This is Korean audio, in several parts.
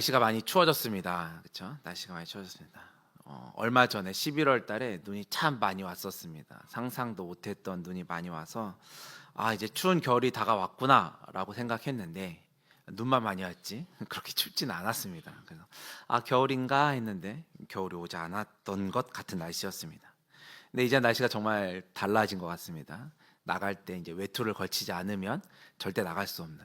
날씨가 많이 추워졌습니다. 그렇죠? 날씨가 많이 추워졌습니다. 얼마 전에 11월 달에 눈이 참 많이 왔었습니다. 상상도 못했던 눈이 많이 와서 이제 추운 겨울이 다가왔구나라고 생각했는데 눈만 많이 왔지 그렇게 춥지는 않았습니다. 그래서 겨울인가 했는데 겨울이 오지 않았던 것 같은 날씨였습니다. 근데 이제 날씨가 정말 달라진 것 같습니다. 나갈 때 이제 외투를 걸치지 않으면 절대 나갈 수 없는,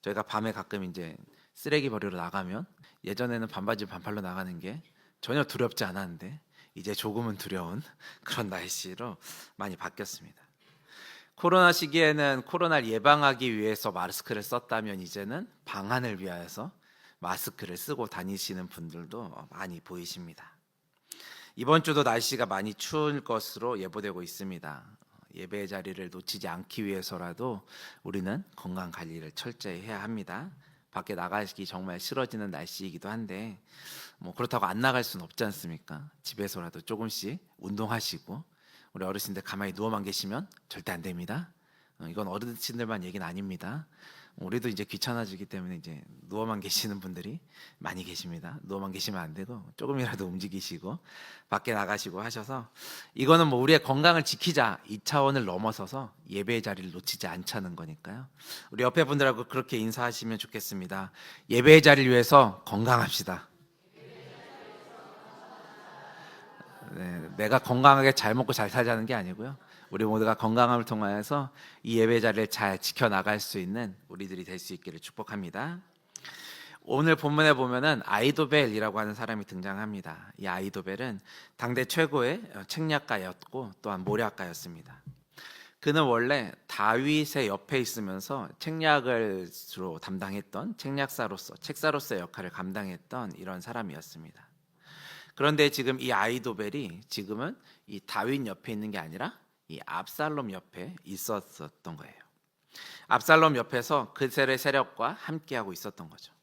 저희가 밤에 가끔 이제 쓰레기 버리러 나가면 예전에는 반바지 반팔로 나가는 게 전혀 두렵지 않았는데 이제 조금은 두려운 그런 날씨로 많이 바뀌었습니다. 코로나 시기에는 코로나를 예방하기 위해서 마스크를 썼다면 이제는 방한을 위하여서 마스크를 쓰고 다니시는 분들도 많이 보이십니다. 이번 주도 날씨가 많이 추울 것으로 예보되고 있습니다. 예배의 자리를 놓치지 않기 위해서라도 우리는 건강 관리를 철저히 해야 합니다. 밖에 나가기 정말 싫어지는 날씨이기도 한데 그렇다고 안 나갈 수는 없지 않습니까? 집에서라도 조금씩 운동하시고, 우리 어르신들 가만히 누워만 계시면 절대 안 됩니다. 이건 어르신들만 얘기는 아닙니다. 우리도 이제 귀찮아지기 때문에 이제 누워만 계시는 분들이 많이 계십니다. 누워만 계시면 안 되고 조금이라도 움직이시고 밖에 나가시고 하셔서, 이거는 우리의 건강을 지키자 이 차원을 넘어서서 예배의 자리를 놓치지 않자는 거니까요. 우리 옆에 분들하고 그렇게 인사하시면 좋겠습니다. 예배의 자리를 위해서 건강합시다. 네, 내가 건강하게 잘 먹고 잘 살자는 게 아니고요, 우리 모두가 건강함을 통하여서 이 예배 자리를 잘 지켜나갈 수 있는 우리들이 될 수 있기를 축복합니다. 오늘 본문에 보면은 아이도벨이라고 하는 사람이 등장합니다. 이 아이도벨은 당대 최고의 책략가였고 또한 모략가였습니다. 그는 원래 다윗의 옆에 있으면서 책략을 주로 담당했던 책략사로서, 책사로서의 역할을 감당했던 이런 사람이었습니다. 그런데 지금 이 아이도벨이 지금은 이 다윗 옆에 있는 게 아니라 이 압살롬 옆에 있었던 거예요. 압살롬 옆에서 그들의 세력과 함께하고 있었던 거죠.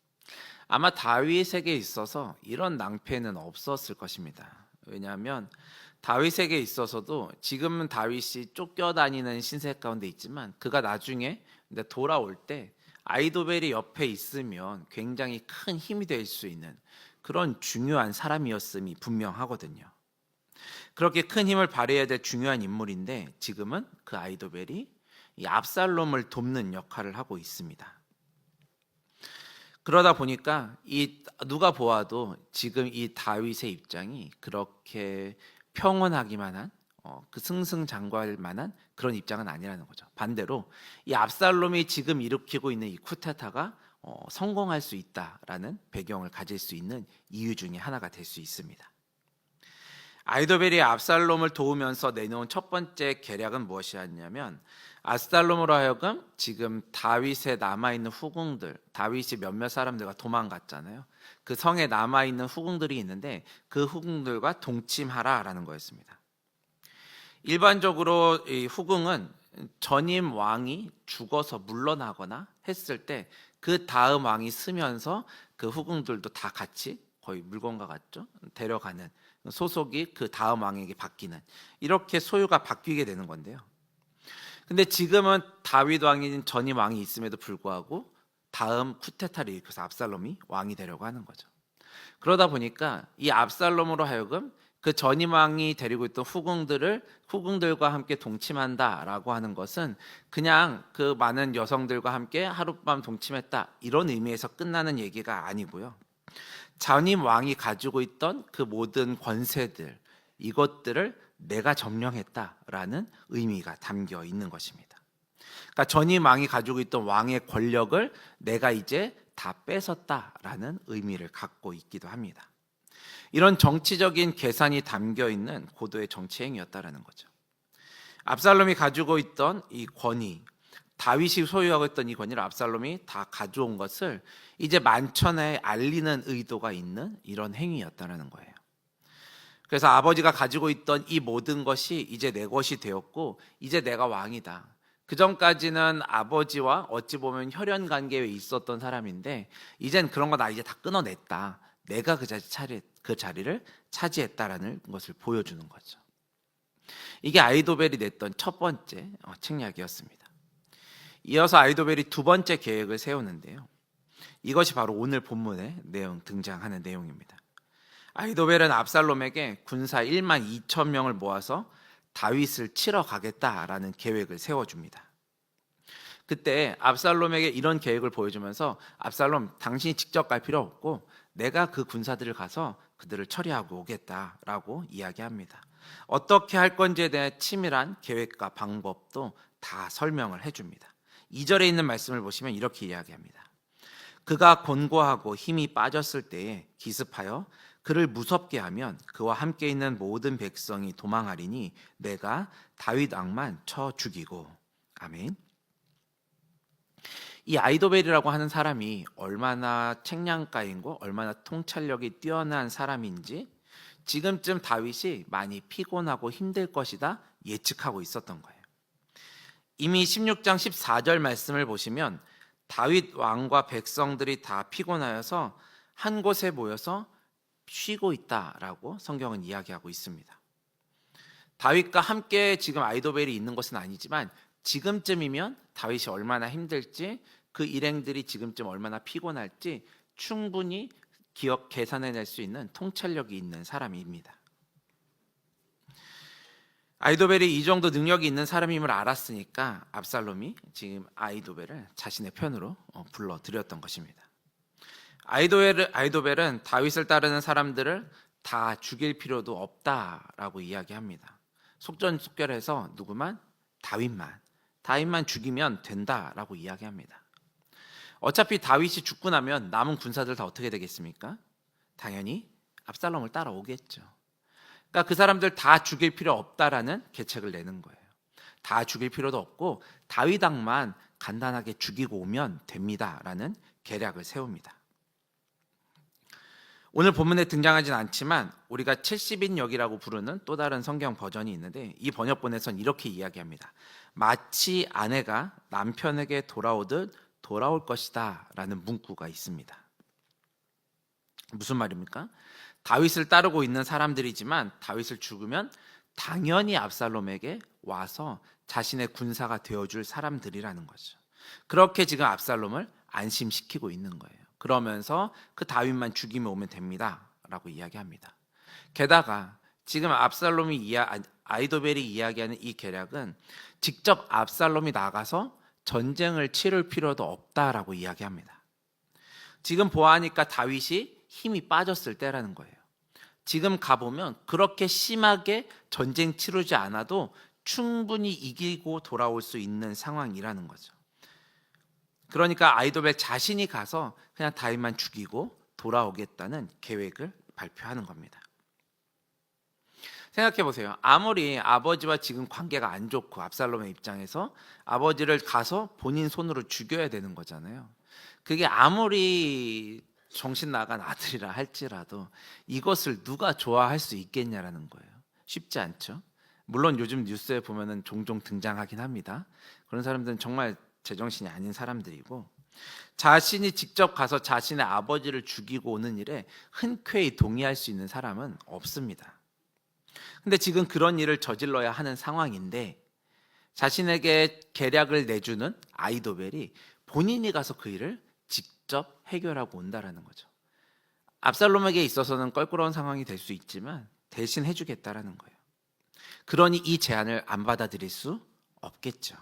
아마 다윗에게 있어서 이런 낭패는 없었을 것입니다. 왜냐하면 다윗에게 있어서도 지금은 다윗이 쫓겨다니는 신세 가운데 있지만 그가 나중에 돌아올 때 아이도벨이 옆에 있으면 굉장히 큰 힘이 될 수 있는 그런 중요한 사람이었음이 분명하거든요. 그렇게 큰 힘을 발휘해야 될 중요한 인물인데 지금은 그 아이도벨이 이 압살롬을 돕는 역할을 하고 있습니다. 그러다 보니까 누가 보아도 지금 이 다윗의 입장이 그렇게 평온하기만 한, 그 승승장구할 만한 그런 입장은 아니라는 거죠. 반대로 이 압살롬이 지금 일으키고 있는 이 쿠데타가 성공할 수 있다라는 배경을 가질 수 있는 이유 중에 하나가 될 수 있습니다. 아이도벨이 압살롬을 도우면서 내놓은 첫 번째 계략은 무엇이었냐면, 압살롬으로 하여금 지금 다윗에 남아있는 후궁들, 다윗이 몇몇 사람들과 도망갔잖아요. 그 성에 남아있는 후궁들이 있는데 그 후궁들과 동침하라라는 거였습니다. 일반적으로 이 후궁은 전임 왕이 죽어서 물러나거나 했을 때 그 다음 왕이 쓰면서 그 후궁들도 다 같이 거의 물건과 같죠? 데려가는, 소속이 그 다음 왕에게 바뀌는, 이렇게 소유가 바뀌게 되는 건데요. 근데 지금은 다윗 왕인 전임 왕이 있음에도 불구하고 다음 쿠데타를 일으켜서 압살롬이 왕이 되려고 하는 거죠. 그러다 보니까 이 압살롬으로 하여금 그 전임 왕이 데리고 있던 후궁들과 함께 동침한다라고 하는 것은 그냥 그 많은 여성들과 함께 하룻밤 동침했다 이런 의미에서 끝나는 얘기가 아니고요. 전임 왕이 가지고 있던 그 모든 권세들, 이것들을 내가 점령했다라는 의미가 담겨 있는 것입니다. 그러니까 전임 왕이 가지고 있던 왕의 권력을 내가 이제 다 뺏었다라는 의미를 갖고 있기도 합니다. 이런 정치적인 계산이 담겨 있는 고도의 정치 행위였다라는 거죠. 압살롬이 가지고 있던 이 권위, 다윗이 소유하고 있던 이 권위를 압살롬이 다 가져온 것을 이제 만천하에 알리는 의도가 있는 이런 행위였다라는 거예요. 그래서 아버지가 가지고 있던 이 모든 것이 이제 내 것이 되었고 이제 내가 왕이다. 그 전까지는 아버지와 어찌 보면 혈연 관계에 있었던 사람인데 이젠 그런 거 나 이제 다 끊어냈다. 내가 그 자리를 차지했다라는 것을 보여주는 거죠. 이게 아이도벨이 냈던 첫 번째 책략이었습니다. 이어서 아이도벨이 두 번째 계획을 세우는데요. 이것이 바로 오늘 본문에 등장하는 내용입니다. 아히도벨은 압살롬에게 군사 1만 2천 명을 모아서 다윗을 치러 가겠다라는 계획을 세워줍니다. 그때 압살롬에게 이런 계획을 보여주면서 압살롬, 당신이 직접 갈 필요 없고 내가 그 군사들을 가서 그들을 처리하고 오겠다라고 이야기합니다. 어떻게 할 건지에 대한 치밀한 계획과 방법도 다 설명을 해줍니다. 2절에 있는 말씀을 보시면 이렇게 이야기합니다. 그가 곤고하고 힘이 빠졌을 때에 기습하여 그를 무섭게 하면 그와 함께 있는 모든 백성이 도망하리니 내가 다윗 왕만 쳐 죽이고. 아멘. 이 아히도벨이라고 하는 사람이 얼마나 책량가이고 얼마나 통찰력이 뛰어난 사람인지 지금쯤 다윗이 많이 피곤하고 힘들 것이다 예측하고 있었던 거예요. 이미 16장 14절 말씀을 보시면 다윗 왕과 백성들이 다 피곤하여서 한 곳에 모여서 쉬고 있다라고 성경은 이야기하고 있습니다. 다윗과 함께 지금 아히도벨이 있는 것은 아니지만 지금쯤이면 다윗이 얼마나 힘들지, 그 일행들이 지금쯤 얼마나 피곤할지 충분히 계산해낼 수 있는 통찰력이 있는 사람입니다. 아히도벨이 이 정도 능력이 있는 사람임을 알았으니까 압살롬이 지금 아히도벨을 자신의 편으로 불러들였던 것입니다. 아히도벨은 다윗을 따르는 사람들을 다 죽일 필요도 없다라고 이야기합니다. 속전속결해서 누구만? 다윗만 죽이면 된다라고 이야기합니다. 어차피 다윗이 죽고 나면 남은 군사들 다 어떻게 되겠습니까? 당연히 압살롬을 따라오겠죠. 그러니까 그 사람들 다 죽일 필요 없다라는 계책을 내는 거예요. 다 죽일 필요도 없고 다윗 왕만 간단하게 죽이고 오면 됩니다라는 계략을 세웁니다. 오늘 본문에 등장하진 않지만 우리가 70인역이라고 부르는 또 다른 성경 버전이 있는데 이 번역본에서는 이렇게 이야기합니다. 마치 아내가 남편에게 돌아오듯 돌아올 것이다 라는 문구가 있습니다. 무슨 말입니까? 다윗을 따르고 있는 사람들이지만 다윗을 죽으면 당연히 압살롬에게 와서 자신의 군사가 되어줄 사람들이라는 거죠. 그렇게 지금 압살롬을 안심시키고 있는 거예요. 그러면서 그 다윗만 죽이면 오면 됩니다 라고 이야기합니다. 게다가 지금 아히도벨이 이야기하는 이 계략은 직접 압살롬이 나가서 전쟁을 치를 필요도 없다라고 이야기합니다. 지금 보아하니까 다윗이 힘이 빠졌을 때라는 거예요. 지금 가보면 그렇게 심하게 전쟁 치르지 않아도 충분히 이기고 돌아올 수 있는 상황이라는 거죠. 그러니까 아히도벨 자신이 가서 그냥 다윗만 죽이고 돌아오겠다는 계획을 발표하는 겁니다. 생각해 보세요. 아무리 아버지와 지금 관계가 안 좋고 압살롬의 입장에서 아버지를 가서 본인 손으로 죽여야 되는 거잖아요. 그게 아무리 정신 나간 아들이라 할지라도 이것을 누가 좋아할 수 있겠냐라는 거예요. 쉽지 않죠. 물론 요즘 뉴스에 보면은 종종 등장하긴 합니다. 그런 사람들은 정말 제정신이 아닌 사람들이고 자신이 직접 가서 자신의 아버지를 죽이고 오는 일에 흔쾌히 동의할 수 있는 사람은 없습니다. 근데 지금 그런 일을 저질러야 하는 상황인데 자신에게 계략을 내주는 아히도벨이 본인이 가서 그 일을 직접 해결하고 온다라는 거죠. 압살롬에게 있어서는 껄끄러운 상황이 될 수 있지만 대신 해주겠다라는 거예요. 그러니 이 제안을 안 받아들일 수 없겠죠.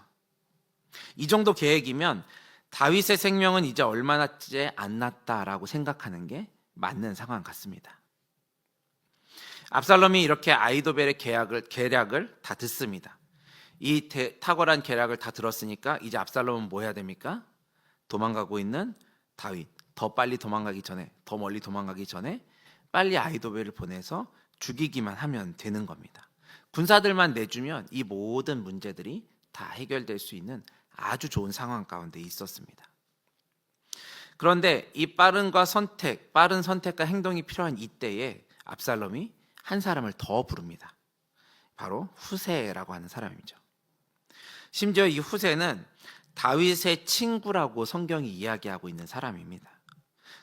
이 정도 계획이면 다윗의 생명은 이제 얼마 남지 안 났다라고 생각하는 게 맞는 상황 같습니다. 압살롬이 이렇게 아히도벨의 계략을 다 듣습니다. 이 탁월한 계략을 다 들었으니까 이제 압살롬은 뭐 해야 됩니까? 도망가고 있는 다윗, 더 빨리 도망가기 전에, 더 멀리 도망가기 전에 빨리 아히도벨을 보내서 죽이기만 하면 되는 겁니다. 군사들만 내주면 이 모든 문제들이 다 해결될 수 있는 아주 좋은 상황 가운데 있었습니다. 그런데 이 빠른 선택과 행동이 필요한 이때에 압살롬이 한 사람을 더 부릅니다. 바로 후세라고 하는 사람이죠. 심지어 이 후세는 다윗의 친구라고 성경이 이야기하고 있는 사람입니다.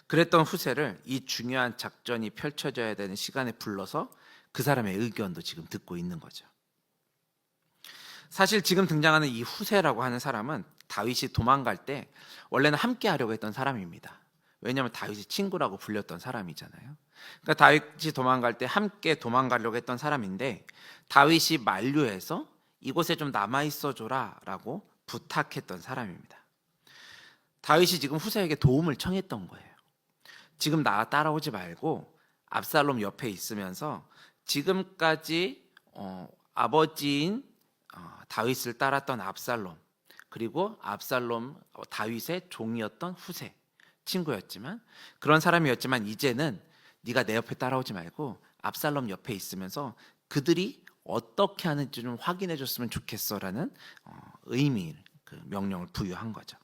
그랬던 후세를 이 중요한 작전이 펼쳐져야 되는 시간에 불러서 그 사람의 의견도 지금 듣고 있는 거죠. 사실 지금 등장하는 이 후세라고 하는 사람은 다윗이 도망갈 때 원래는 함께 하려고 했던 사람입니다. 왜냐하면 다윗의 친구라고 불렸던 사람이잖아요. 그러니까 다윗이 도망갈 때 함께 도망가려고 했던 사람인데 다윗이 만류해서 이곳에 좀 남아 있어 줘라라고 부탁했던 사람입니다. 다윗이 지금 후세에게 도움을 청했던 거예요. 지금 나 따라오지 말고 압살롬 옆에 있으면서 지금까지 아버지인 다윗을 따랐던 압살롬, 그리고 압살롬 다윗의 종이었던 후세, 친구였지만 그런 사람이었지만 이제는 네가 내 옆에 따라오지 말고 압살롬 옆에 있으면서 그들이 어떻게 하는지 좀 확인해 줬으면 좋겠어라는 의미, 그 명령을 부여한 거죠.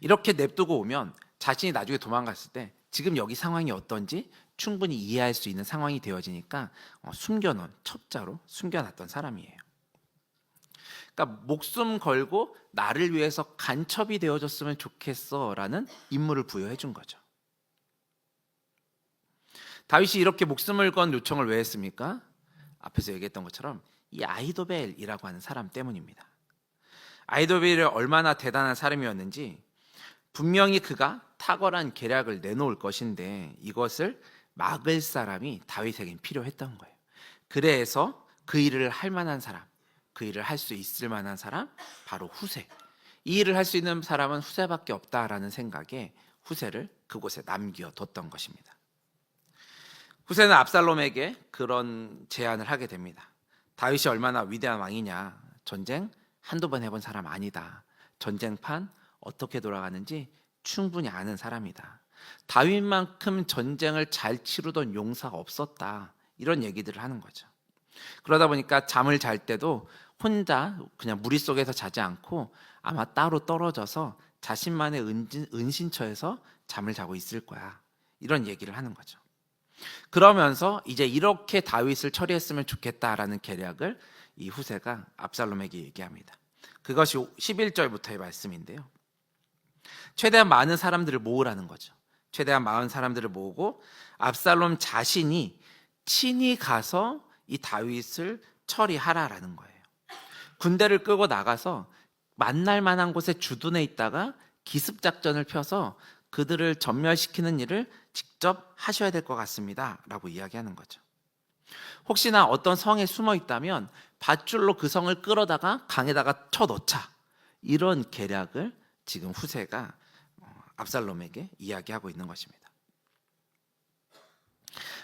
이렇게 냅두고 오면 자신이 나중에 도망갔을 때 지금 여기 상황이 어떤지 충분히 이해할 수 있는 상황이 되어지니까 숨겨놓은, 첩자로 숨겨놨던 사람이에요. 그러니까 목숨 걸고 나를 위해서 간첩이 되어줬으면 좋겠어라는 임무를 부여해 준 거죠. 다윗이 이렇게 목숨을 건 요청을 왜 했습니까? 앞에서 얘기했던 것처럼 이 아히도벨이라고 하는 사람 때문입니다. 아히도벨이 얼마나 대단한 사람이었는지 분명히 그가 탁월한 계략을 내놓을 것인데 이것을 막을 사람이 다윗에겐 필요했던 거예요. 그래서 그 일을 할 만한 사람, 그 일을 할 수 있을 만한 사람, 바로 후세. 이 일을 할 수 있는 사람은 후세밖에 없다라는 생각에 후세를 그곳에 남겨뒀던 것입니다. 후세는 압살롬에게 그런 제안을 하게 됩니다. 다윗이 얼마나 위대한 왕이냐, 전쟁 한두 번 해본 사람 아니다, 전쟁판 어떻게 돌아가는지 충분히 아는 사람이다, 다윗만큼 전쟁을 잘 치르던 용사가 없었다, 이런 얘기들을 하는 거죠. 그러다 보니까 잠을 잘 때도 혼자 그냥 무리 속에서 자지 않고 아마 따로 떨어져서 자신만의 은신처에서 잠을 자고 있을 거야, 이런 얘기를 하는 거죠. 그러면서 이제 이렇게 다윗을 처리했으면 좋겠다라는 계략을 이 후세가 압살롬에게 얘기합니다. 그것이 11절부터의 말씀인데요. 최대한 많은 사람들을 모으라는 거죠. 최대한 많은 사람들을 모으고 압살롬 자신이 친히 가서 이 다윗을 처리하라라는 거예요. 군대를 끌고 나가서 만날 만한 곳에 주둔해 있다가 기습작전을 펴서 그들을 전멸시키는 일을 직접 하셔야 될 것 같습니다 라고 이야기하는 거죠. 혹시나 어떤 성에 숨어 있다면 밧줄로 그 성을 끌어다가 강에다가 쳐넣자, 이런 계략을 지금 후세가 압살롬에게 이야기하고 있는 것입니다.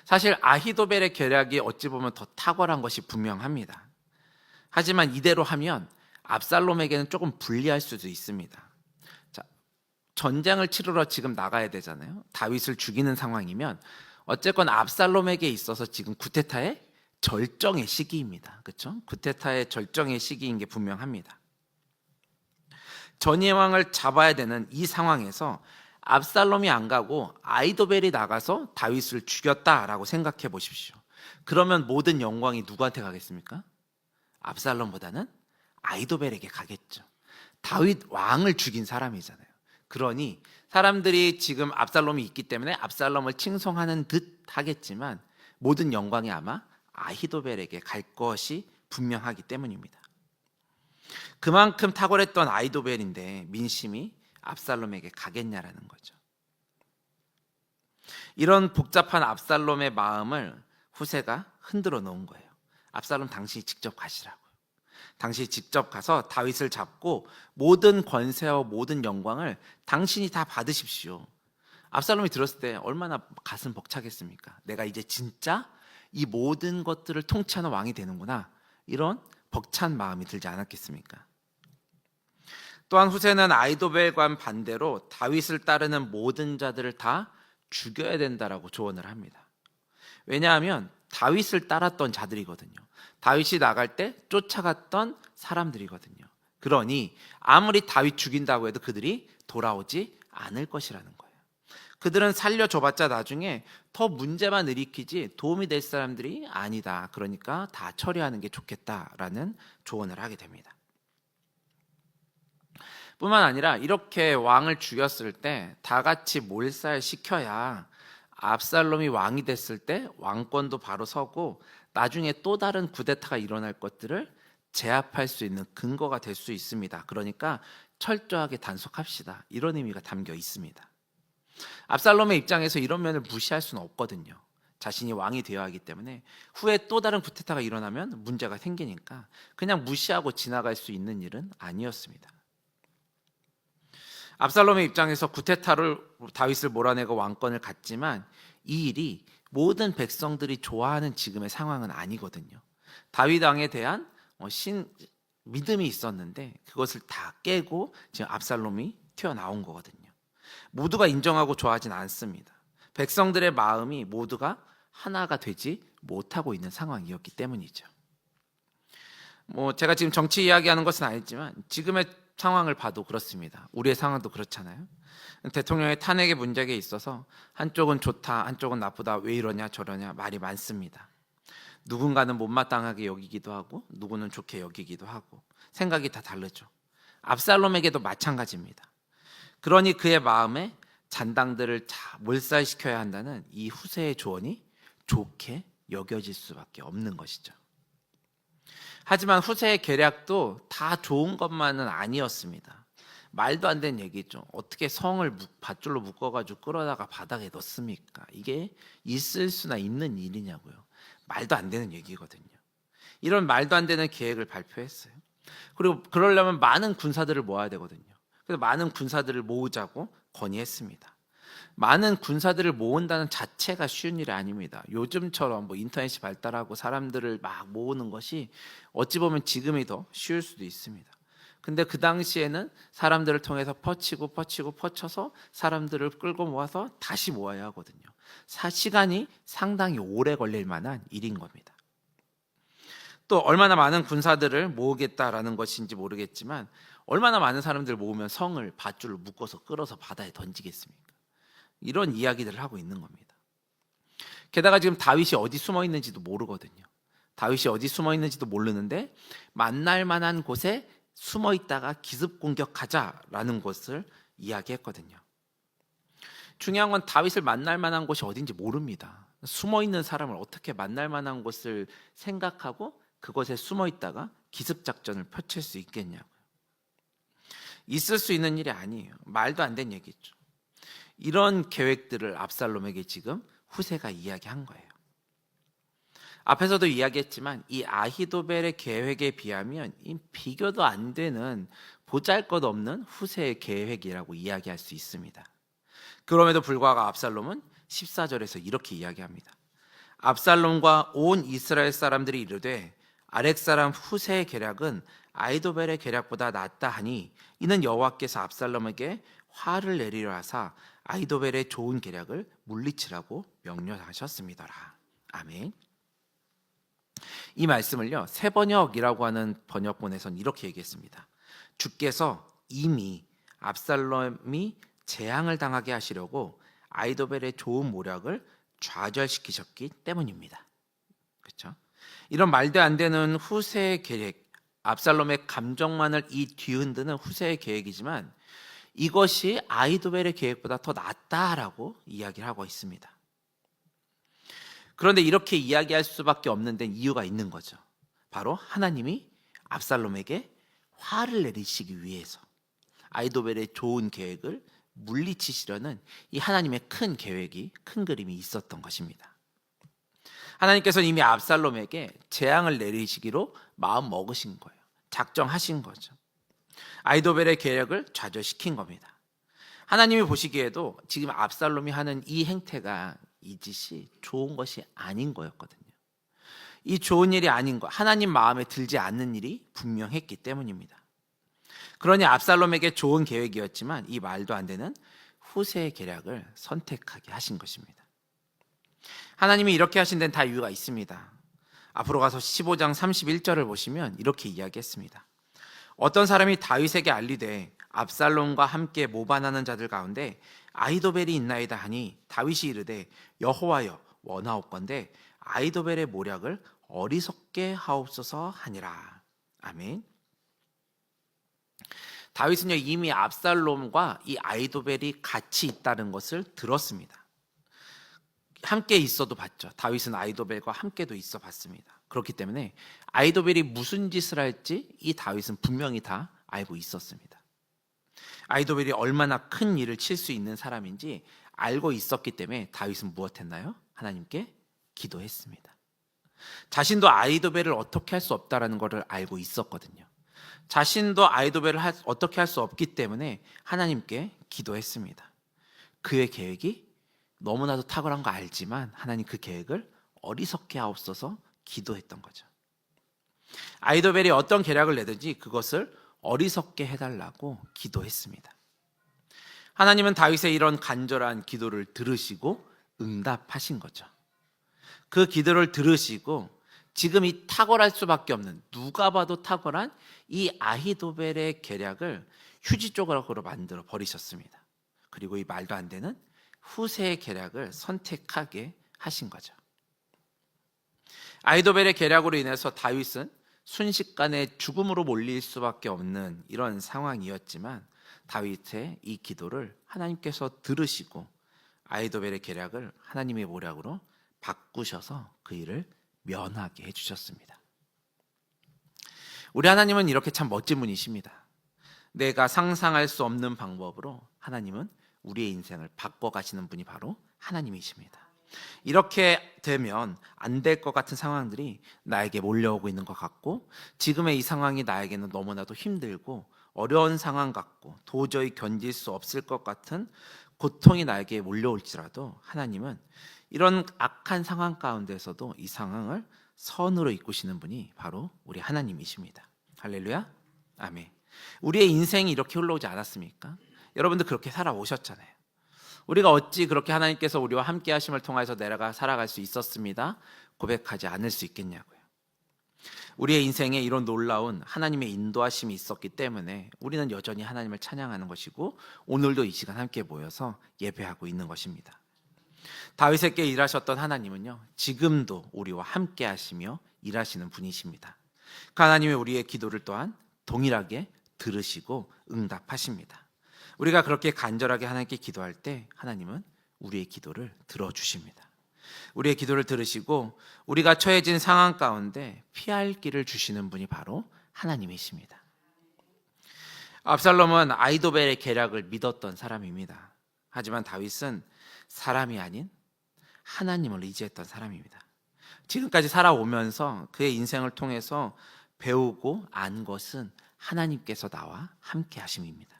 사실 아히도벨의 계략이 어찌 보면 더 탁월한 것이 분명합니다. 하지만 이대로 하면 압살롬에게는 조금 불리할 수도 있습니다. 자, 전쟁을 치르러 지금 나가야 되잖아요. 다윗을 죽이는 상황이면 어쨌건 압살롬에게 있어서 지금 구테타의 절정의 시기입니다. 그렇죠? 구테타의 절정의 시기인 게 분명합니다. 전예 왕을 잡아야 되는 이 상황에서 압살롬이 안 가고 아히도벨이 나가서 다윗을 죽였다라고 생각해 보십시오. 그러면 모든 영광이 누구한테 가겠습니까? 압살롬보다는 아히도벨에게 가겠죠. 다윗 왕을 죽인 사람이잖아요. 그러니 사람들이 지금 압살롬이 있기 때문에 압살롬을 칭송하는 듯 하겠지만 모든 영광이 아마 아히도벨에게 갈 것이 분명하기 때문입니다. 그만큼 탁월했던 아히도벨인데 민심이 압살롬에게 가겠냐라는 거죠. 이런 복잡한 압살롬의 마음을 후세가 흔들어 놓은 거예요. 압살롬, 당신이 직접 가시라고요. 당신이 직접 가서 다윗을 잡고 모든 권세와 모든 영광을 당신이 다 받으십시오. 압살롬이 들었을 때 얼마나 가슴 벅차겠습니까? 내가 이제 진짜 이 모든 것들을 통치하는 왕이 되는구나, 이런 벅찬 마음이 들지 않았겠습니까? 또한 후세는 아히도벨과 반대로 다윗을 따르는 모든 자들을 다 죽여야 된다라고 조언을 합니다. 왜냐하면 다윗을 따랐던 자들이거든요. 다윗이 나갈 때 쫓아갔던 사람들이거든요. 그러니 아무리 다윗 죽인다고 해도 그들이 돌아오지 않을 것이라는 거예요. 그들은 살려줘봤자 나중에 더 문제만 일으키지 도움이 될 사람들이 아니다. 그러니까 다 처리하는 게 좋겠다라는 조언을 하게 됩니다. 뿐만 아니라 이렇게 왕을 죽였을 때 다 같이 몰살시켜야 압살롬이 왕이 됐을 때 왕권도 바로 서고 나중에 또 다른 쿠데타가 일어날 것들을 제압할 수 있는 근거가 될 수 있습니다. 그러니까 철저하게 단속합시다. 이런 의미가 담겨 있습니다. 압살롬의 입장에서 이런 면을 무시할 수는 없거든요. 자신이 왕이 되어야 하기 때문에 후에 또 다른 쿠데타가 일어나면 문제가 생기니까 그냥 무시하고 지나갈 수 있는 일은 아니었습니다. 압살롬의 입장에서 쿠데타를 다윗을 몰아내고 왕권을 갖지만 이 일이 모든 백성들이 좋아하는 지금의 상황은 아니거든요. 다윗 왕에 대한 믿음이 있었는데 그것을 다 깨고 지금 압살롬이 튀어나온 거거든요. 모두가 인정하고 좋아하진 않습니다. 백성들의 마음이 모두가 하나가 되지 못하고 있는 상황이었기 때문이죠. 제가 지금 정치 이야기하는 것은 아니지만 지금의 상황을 봐도 그렇습니다. 우리의 상황도 그렇잖아요. 대통령의 탄핵의 문제에 있어서 한쪽은 좋다, 한쪽은 나쁘다, 왜 이러냐 저러냐 말이 많습니다. 누군가는 못마땅하게 여기기도 하고 누구는 좋게 여기기도 하고 생각이 다 다르죠. 압살롬에게도 마찬가지입니다. 그러니 그의 마음에 잔당들을 다 몰살시켜야 한다는 이 후세의 조언이 좋게 여겨질 수밖에 없는 것이죠. 하지만 후세의 계략도 다 좋은 것만은 아니었습니다. 말도 안 되는 얘기죠. 어떻게 성을 밧줄로 묶어가지고 끌어다가 바닥에 넣습니까? 이게 있을 수나 있는 일이냐고요. 말도 안 되는 얘기거든요. 이런 말도 안 되는 계획을 발표했어요. 그리고 그러려면 많은 군사들을 모아야 되거든요. 그래서 많은 군사들을 모으자고 건의했습니다. 많은 군사들을 모은다는 자체가 쉬운 일이 아닙니다. 요즘처럼 인터넷이 발달하고 사람들을 막 모으는 것이 어찌 보면 지금이 더 쉬울 수도 있습니다. 근데 그 당시에는 사람들을 통해서 퍼쳐서 사람들을 끌고 모아서 다시 모아야 하거든요. 시간이 상당히 오래 걸릴 만한 일인 겁니다. 또 얼마나 많은 군사들을 모으겠다라는 것인지 모르겠지만 얼마나 많은 사람들을 모으면 성을 밧줄로 묶어서 끌어서 바다에 던지겠습니까? 이런 이야기들을 하고 있는 겁니다. 게다가 지금 다윗이 어디 숨어 있는지도 모르거든요. 다윗이 어디 숨어 있는지도 모르는데 만날 만한 곳에 숨어 있다가 기습 공격하자라는 것을 이야기했거든요. 중요한 건 다윗을 만날 만한 곳이 어딘지 모릅니다. 숨어 있는 사람을 어떻게 만날 만한 곳을 생각하고 그곳에 숨어 있다가 기습 작전을 펼칠 수 있겠냐고요. 있을 수 있는 일이 아니에요. 말도 안 되는 얘기죠. 이런 계획들을 압살롬에게 지금 후세가 이야기한 거예요. 앞에서도 이야기했지만 이 아히도벨의 계획에 비하면 비교도 안 되는 보잘것없는 후세의 계획이라고 이야기할 수 있습니다. 그럼에도 불구하고 압살롬은 14절에서 이렇게 이야기합니다. 압살롬과 온 이스라엘 사람들이 이르되 아렉 사람 후세의 계략은 아히도벨의 계략보다 낫다 하니 이는 여호와께서 압살롬에게 화를 내리려 하사 아히도벨의 좋은 계략을 물리치라고 명령하셨습니다라. 아멘. 이 말씀을요 새번역이라고 하는 번역본에서는 이렇게 얘기했습니다. 주께서 이미 압살롬이 재앙을 당하게 하시려고 아히도벨의 좋은 모략을 좌절시키셨기 때문입니다. 그렇죠? 이런 말도 안 되는 후세의 계획, 압살롬의 감정만을 뒤흔드는 후세의 계획이지만 이것이 아히도벨의 계획보다 더 낫다라고 이야기를 하고 있습니다. 그런데 이렇게 이야기할 수밖에 없는 데는 이유가 있는 거죠. 바로 하나님이 압살롬에게 화를 내리시기 위해서 아히도벨의 좋은 계획을 물리치시려는 이 하나님의 큰 계획이, 큰 그림이 있었던 것입니다. 하나님께서는 이미 압살롬에게 재앙을 내리시기로 마음 먹으신 거예요. 작정하신 거죠. 아히도벨의 계획을 좌절시킨 겁니다. 하나님이 보시기에도 지금 압살롬이 하는 이 행태가, 이 짓이 좋은 것이 아닌 거였거든요. 이 좋은 일이 아닌 것, 하나님 마음에 들지 않는 일이 분명했기 때문입니다. 그러니 압살롬에게 좋은 계획이었지만 이 말도 안 되는 후세의 계략을 선택하게 하신 것입니다. 하나님이 이렇게 하신 데는 다 이유가 있습니다. 앞으로 가서 15장 31절을 보시면 이렇게 이야기했습니다. 어떤 사람이 다윗에게 알리되 압살롬과 함께 모반하는 자들 가운데 아히도벨이 있나이다 하니 다윗이 이르되 여호와여 원하옵건대 아히도벨의 모략을 어리석게 하옵소서 하니라. 아멘. 다윗은요 이미 압살롬과 이 아히도벨이 같이 있다는 것을 들었습니다. 함께 있어도 봤죠. 다윗은 아히도벨과 함께도 있어 봤습니다. 그렇기 때문에 아히도벨이 무슨 짓을 할지 이 다윗은 분명히 다 알고 있었습니다. 아히도벨이 얼마나 큰 일을 칠 수 있는 사람인지 알고 있었기 때문에 다윗은 무엇했나요? 하나님께 기도했습니다. 자신도 아히도벨을 어떻게 할 수 없다라는 것을 알고 있었거든요. 자신도 아히도벨을 어떻게 할 수 없기 때문에 하나님께 기도했습니다. 그의 계획이 너무나도 탁월한 거 알지만 하나님 그 계획을 어리석게 하옵소서 기도했던 거죠. 아히도벨이 어떤 계략을 내든지 그것을 어리석게 해달라고 기도했습니다. 하나님은 다윗의 이런 간절한 기도를 들으시고 응답하신 거죠. 그 기도를 들으시고 지금 이 탁월할 수밖에 없는, 누가 봐도 탁월한 이 아히도벨의 계략을 휴지 조각으로 만들어 버리셨습니다. 그리고 이 말도 안 되는 후세의 계략을 선택하게 하신 거죠. 아히도벨의 계략으로 인해서 다윗은 순식간에 죽음으로 몰릴 수밖에 없는 이런 상황이었지만 다윗의 이 기도를 하나님께서 들으시고 아히도벨의 계략을 하나님의 모략으로 바꾸셔서 그 일을 면하게 해주셨습니다. 우리 하나님은 이렇게 참 멋진 분이십니다. 내가 상상할 수 없는 방법으로 하나님은 우리의 인생을 바꿔가시는 분이 바로 하나님이십니다. 이렇게 되면 안 될 것 같은 상황들이 나에게 몰려오고 있는 것 같고, 지금의 이 상황이 나에게는 너무나도 힘들고 어려운 상황 같고 도저히 견딜 수 없을 것 같은 고통이 나에게 몰려올지라도 하나님은 이런 악한 상황 가운데서도 이 상황을 선으로 이끄시는 분이 바로 우리 하나님이십니다. 할렐루야, 아멘. 우리의 인생이 이렇게 흘러오지 않았습니까? 여러분들 그렇게 살아오셨잖아요. 우리가 어찌 그렇게 하나님께서 우리와 함께 하심을 통해서 내려가 살아갈 수 있었습니다 고백하지 않을 수 있겠냐고요. 우리의 인생에 이런 놀라운 하나님의 인도하심이 있었기 때문에 우리는 여전히 하나님을 찬양하는 것이고 오늘도 이 시간 함께 모여서 예배하고 있는 것입니다. 다윗에게 일하셨던 하나님은요, 지금도 우리와 함께 하시며 일하시는 분이십니다. 그 하나님의 우리의 기도를 또한 동일하게 들으시고 응답하십니다. 우리가 그렇게 간절하게 하나님께 기도할 때 하나님은 우리의 기도를 들어주십니다. 우리의 기도를 들으시고 우리가 처해진 상황 가운데 피할 길을 주시는 분이 바로 하나님이십니다. 압살롬은 아히도벨의 계략을 믿었던 사람입니다. 하지만 다윗은 사람이 아닌 하나님을 의지했던 사람입니다. 지금까지 살아오면서 그의 인생을 통해서 배우고 안 것은 하나님께서 나와 함께 하심입니다.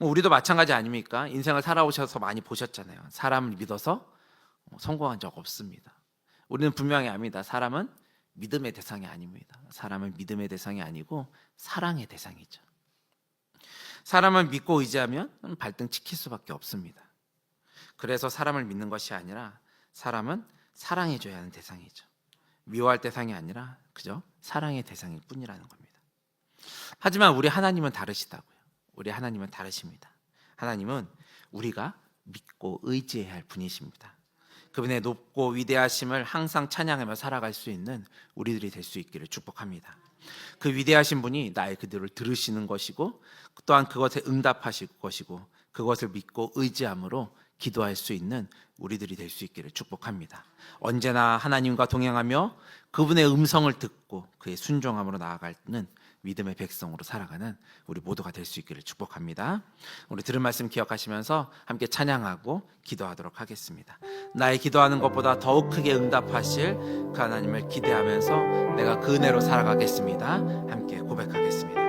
우리도 마찬가지 아닙니까? 인생을 살아오셔서 많이 보셨잖아요. 사람을 믿어서 성공한 적 없습니다. 우리는 분명히 압니다. 사람은 믿음의 대상이 아닙니다. 사람은 믿음의 대상이 아니고 사랑의 대상이죠. 사람을 믿고 의지하면 발등 찍힐 수밖에 없습니다. 그래서 사람을 믿는 것이 아니라 사람은 사랑해줘야 하는 대상이죠. 미워할 대상이 아니라 그저 사랑의 대상일 뿐이라는 겁니다. 하지만 우리 하나님은 다르시다고요. 우리 하나님은 다르십니다. 하나님은 우리가 믿고 의지해야 할 분이십니다. 그분의 높고 위대하심을 항상 찬양하며 살아갈 수 있는 우리들이 될 수 있기를 축복합니다. 그 위대하신 분이 나의 기도를 들으시는 것이고 또한 그것에 응답하실 것이고 그것을 믿고 의지함으로 기도할 수 있는 우리들이 될 수 있기를 축복합니다. 언제나 하나님과 동행하며 그분의 음성을 듣고 그의 순종함으로 나아가는 믿음의 백성으로 살아가는 우리 모두가 될 수 있기를 축복합니다. 우리 들은 말씀 기억하시면서 함께 찬양하고 기도하도록 하겠습니다. 나의 기도하는 것보다 더욱 크게 응답하실 그 하나님을 기대하면서 내가 그 은혜로 살아가겠습니다. 함께 고백하겠습니다.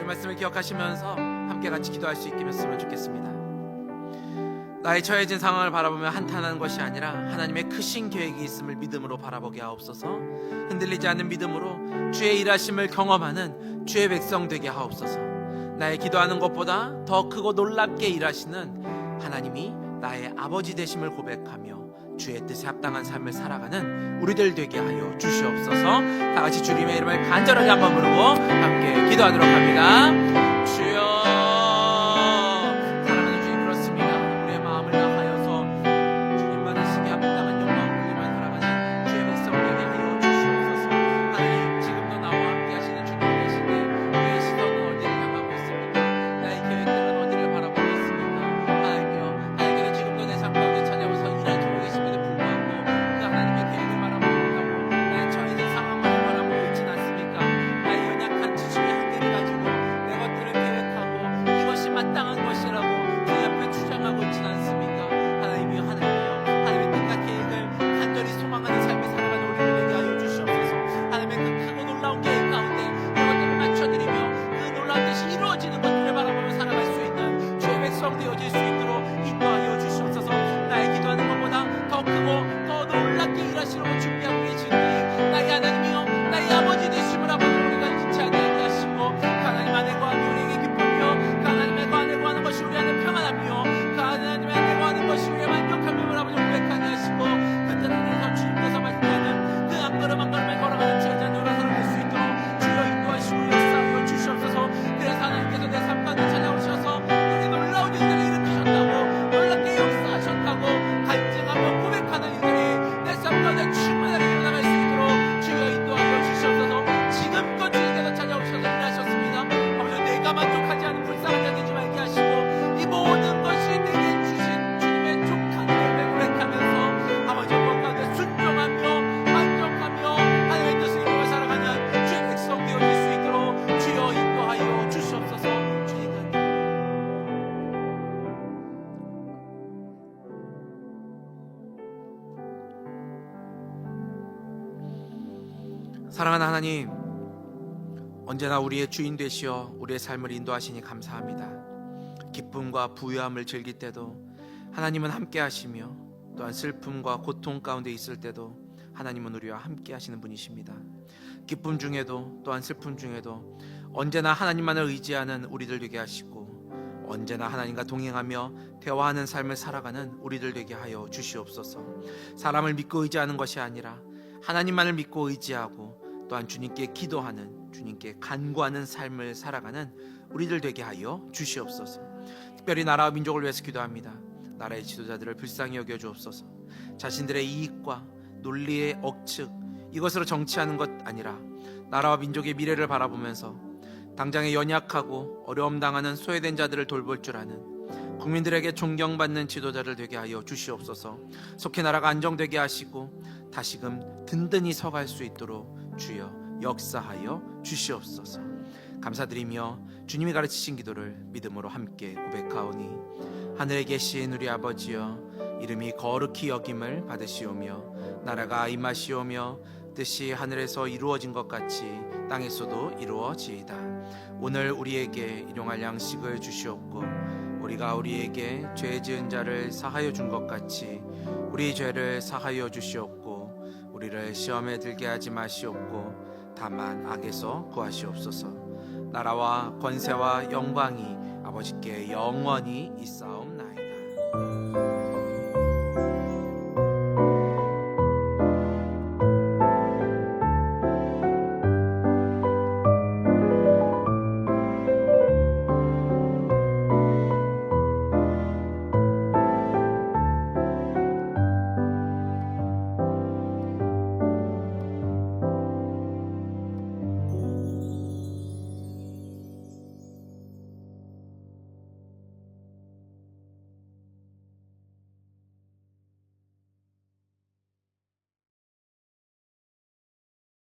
주의 말씀을 기억하시면서 함께 같이 기도할 수 있겠으면 좋겠습니다. 나의 처해진 상황을 바라보며 한탄하는 것이 아니라 하나님의 크신 계획이 있음을 믿음으로 바라보게 하옵소서. 흔들리지 않는 믿음으로 주의 일하심을 경험하는 주의 백성 되게 하옵소서. 나의 기도하는 것보다 더 크고 놀랍게 일하시는 하나님이 나의 아버지 되심을 고백하며 주의 뜻에 합당한 삶을 살아가는 우리들 되게 하여 주시옵소서. 다 같이 주님의 이름을 간절하게 한번 부르고 함께 기도하도록 합니다. 주여, 사랑하는 주님, 그렇습니다. 우리의 마음을 다하여서 주님 받으시기에 합당한 영광을 올리며 살아가는 주의 백성 되게 하여 주시옵소서. 하나님, 지금도 나와 함께 하시는 주님 계신데 우리의 시선은 어디를 향하고 있습니까? 나의 계획들은 어디를 바라보고 있습니까? 하나님이여, 하나님께서 지금도 내 삶 가운데 찾아오서 일하시고 계심에도 불구하고 그 하나님의 계획을 바라보지 못하고 나의 처해진 상황만을 바라보고 있진 않습니까? 나의 연약한 지식의 한계를 가지고 내 것들을 계획하고 이것이 마땅한 것이라고 그 옆에 주장하고 있진 않습니까? 하나님이여, 하나님이여, 하나님의 뜻과 계획을 간절히 소망하는 삶을 살아가는 우리를 되게 하여 주시옵소서. 하나님의 그 크고 놀라운 계획 가운데 이것들을 맞춰드리며 그 놀라운 뜻이 이루어지는 것들을 바라보며 살아갈 수 있는 주의 백성 되어질 수 있도록 인도하여 주시옵소서. 나의 기도하는 것보다 더 크고 더 놀랍게 일하시려고 준비하고 계시니 나의 하나님이여, 나의 아버지 되심을 아버지 우리가 잊지 않게 하시고 하나님 안에 거하며 우리에게 기쁨이요, 그 하나님의 거 안에 거하는 것이 우리 안에 평안함이요, 그 하나님의 안에 거하는 것이 우리의 만족함임을 아버지 고백하게 하시고 그 뜻을 위해서 주님께서 말씀하는 그 한 걸음 한 걸음에 걸어가는 주의 자녀로 살아갈 수 있도록 주여 인도하시고 역사하여 주시옵소서. 그래서 하나님께서 내 삶 가운데 찾아오셔서 우리 놀라운 일들을 일으키셨다고, 놀랍게 역사하셨다고 간증하며 고백하는 일들이 내 삶 가운데 충만하게 일어나갈 수 있도록 주여 인도하여 주시옵소서. 지금껏 주님께서 찾아오셔서 일하셨습니다. 아버지, 내가 만족하지 않은 불쌍한 자 되지 말게 하시고 이 모든 것이 내게 주신 주님의 족한 은혜를 고백하면서 아버지 것 가운데 순종하며 만족하며 하나님의 뜻을 이루어 살아가는 주의 백성 되어질 수 있도록 주여 인도하여 주시옵소서. 주님 사랑하는 하나님, 언제나 우리의 주인 되시어 우리의 삶을 인도하시니 감사합니다. 기쁨과 부유함을 즐길 때도 하나님은 함께 하시며 또한 슬픔과 고통 가운데 있을 때도 하나님은 우리와 함께 하시는 분이십니다. 기쁨 중에도 또한 슬픔 중에도 언제나 하나님만을 의지하는 우리들 되게 하시고 언제나 하나님과 동행하며 대화하는 삶을 살아가는 우리들 되게 하여 주시옵소서. 사람을 믿고 의지하는 것이 아니라 하나님만을 믿고 의지하고 또한 주님께 기도하는, 주님께 간구하는 삶을 살아가는 우리들 되게 하여 주시옵소서. 특별히 나라와 민족을 위해서 기도합니다. 나라의 지도자들을 불쌍히 여겨 주옵소서. 자신들의 이익과 논리의 억측, 이것으로 정치하는 것 아니라 나라와 민족의 미래를 바라보면서 당장에 연약하고 어려움 당하는 소외된 자들을 돌볼 줄 아는 국민들에게 존경받는 지도자를 되게 하여 주시옵소서. 속히 나라가 안정되게 하시고 다시금 든든히 서갈 수 있도록 주여 역사하여 주시옵소서. 감사드리며 주님이 가르치신 기도를 믿음으로 함께 고백하오니 하늘에 계신 우리 아버지여, 이름이 거룩히 여김을 받으시오며 나라가 임하시오며 뜻이 하늘에서 이루어진 것 같이 땅에서도 이루어지이다. 오늘 우리에게 일용할 양식을 주시옵고 우리가 우리에게 죄 지은 자를 사하여 준 것 같이 우리 죄를 사하여 주시옵고 우리를 시험에 들게 하지 마시옵고 다만 악에서 구하시옵소서. 나라와 권세와 영광이 아버지께 영원히 있사옵나이다.